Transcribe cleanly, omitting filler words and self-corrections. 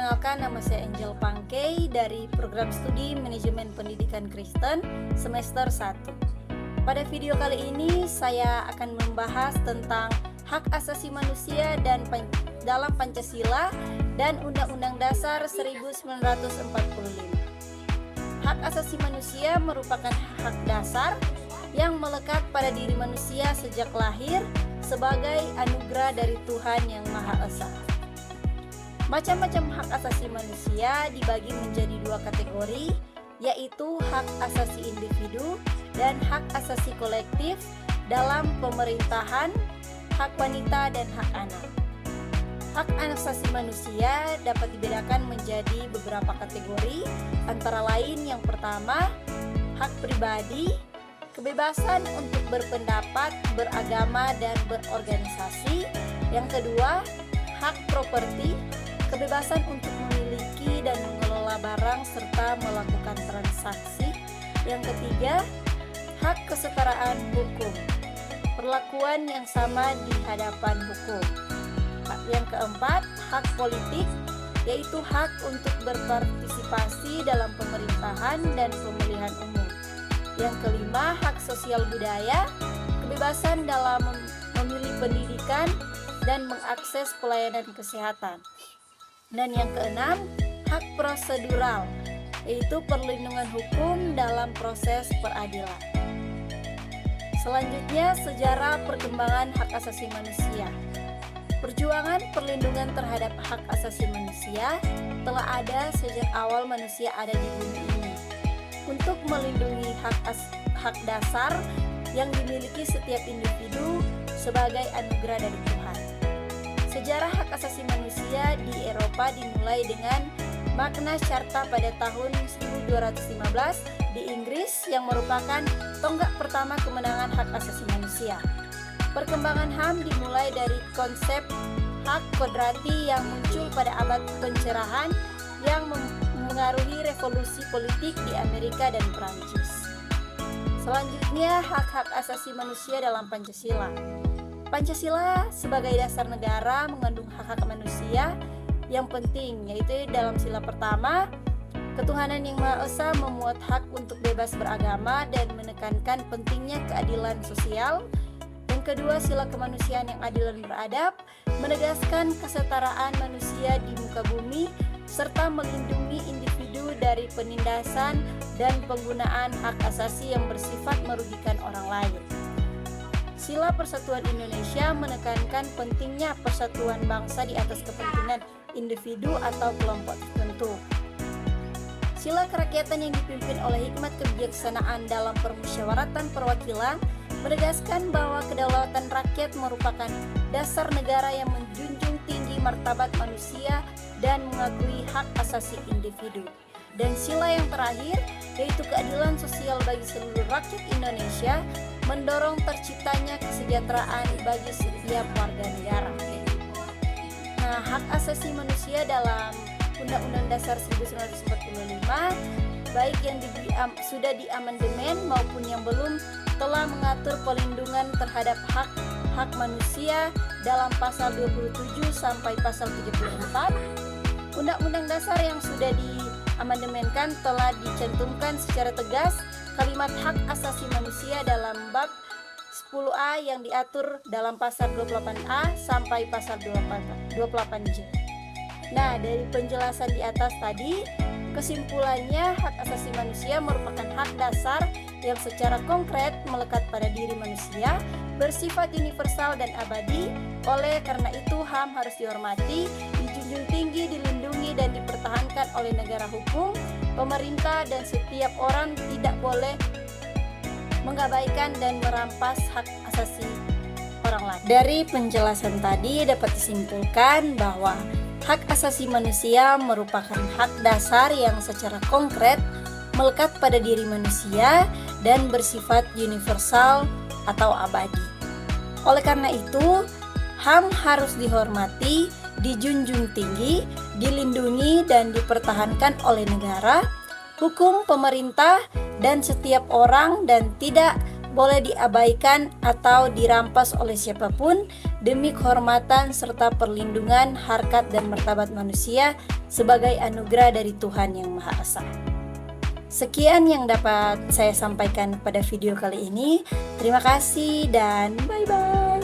perkenalkan, nama saya Angel Pangkei dari Program Studi Manajemen Pendidikan Kristen semester 1. Pada video kali ini saya akan membahas tentang hak asasi manusia dan dalam Pancasila dan Undang-Undang Dasar 1945. Hak asasi manusia merupakan hak dasar yang melekat pada diri manusia sejak lahir sebagai anugerah dari Tuhan Yang Maha Esa. Macam-macam hak asasi manusia dibagi menjadi dua kategori, yaitu hak asasi individu dan hak asasi kolektif dalam pemerintahan, hak wanita dan hak anak. Hak asasi manusia dapat dibedakan menjadi beberapa kategori, antara lain yang pertama, hak pribadi, kebebasan untuk berpendapat, beragama dan berorganisasi. Yang kedua, hak properti, kebebasan untuk memiliki dan mengelola barang serta melakukan transaksi. Yang ketiga, hak kesetaraan hukum, perlakuan yang sama di hadapan hukum. Yang keempat, hak politik, yaitu hak untuk berpartisipasi dalam pemerintahan dan pemilihan umum. Yang kelima, hak sosial budaya, kebebasan dalam memilih pendidikan dan mengakses pelayanan kesehatan. Dan yang keenam, hak prosedural, yaitu perlindungan hukum dalam proses peradilan. Selanjutnya, sejarah perkembangan hak asasi manusia. Perjuangan perlindungan terhadap hak asasi manusia telah ada sejak awal manusia ada di bumi ini untuk melindungi hak dasar yang dimiliki setiap individu sebagai anugerah dari Tuhan. Sejarah hak asasi manusia di Eropa dimulai dengan Magna Carta pada tahun 1215 di Inggris yang merupakan tonggak pertama kemenangan hak asasi manusia. Perkembangan HAM dimulai dari konsep hak kodrati yang muncul pada abad pencerahan yang mengaruhi revolusi politik di Amerika dan Prancis. Selanjutnya, hak-hak asasi manusia dalam Pancasila. Pancasila sebagai dasar negara mengandung hak-hak manusia yang penting, yaitu dalam sila pertama, ketuhanan yang Maha Esa memuat hak untuk bebas beragama dan menekankan pentingnya keadilan sosial. Yang kedua, sila kemanusiaan yang adil dan beradab, menegaskan kesetaraan manusia di muka bumi serta melindungi individu dari penindasan dan penggunaan hak asasi yang bersifat merugikan orang lain. Sila Persatuan Indonesia menekankan pentingnya persatuan bangsa di atas kepentingan individu atau kelompok tertentu. Sila kerakyatan yang dipimpin oleh hikmat kebijaksanaan dalam permusyawaratan perwakilan menegaskan bahwa kedaulatan rakyat merupakan dasar negara yang menjunjung tinggi martabat manusia dan mengakui hak asasi individu. Dan sila yang terakhir, yaitu keadilan sosial bagi seluruh rakyat Indonesia, mendorong terciptanya kesejahteraan bagi setiap warga negara. Nah, hak asasi manusia dalam Undang-Undang Dasar 1945, baik yang sudah diamandemen maupun yang belum, telah mengatur pelindungan terhadap hak manusia dalam pasal 27 sampai pasal 34. Undang-Undang Dasar yang sudah diamandemenkan telah dicantumkan secara tegas kalimat hak asasi manusia dalam bab 10A yang diatur dalam pasal 28A sampai pasal 28J. Nah, dari penjelasan di atas tadi, kesimpulannya hak asasi manusia merupakan hak dasar yang secara konkret melekat pada diri manusia, bersifat universal dan abadi. Oleh karena itu, HAM harus dihormati, dijunjung tinggi, dilindungi dan dipertahankan oleh negara hukum, pemerintah dan setiap orang tidak boleh mengabaikan dan merampas hak asasi orang lain. Dari penjelasan tadi dapat disimpulkan bahwa hak asasi manusia merupakan hak dasar yang secara konkret melekat pada diri manusia dan bersifat universal atau abadi. Oleh karena itu, HAM harus dihormati, dijunjung tinggi, dilindungi dan dipertahankan oleh negara, hukum, pemerintah, dan setiap orang dan tidak boleh diabaikan atau dirampas oleh siapapun demi kehormatan serta perlindungan harkat dan martabat manusia sebagai anugerah dari Tuhan Yang Maha Esa. Sekian yang dapat saya sampaikan pada video kali ini. Terima kasih dan bye-bye.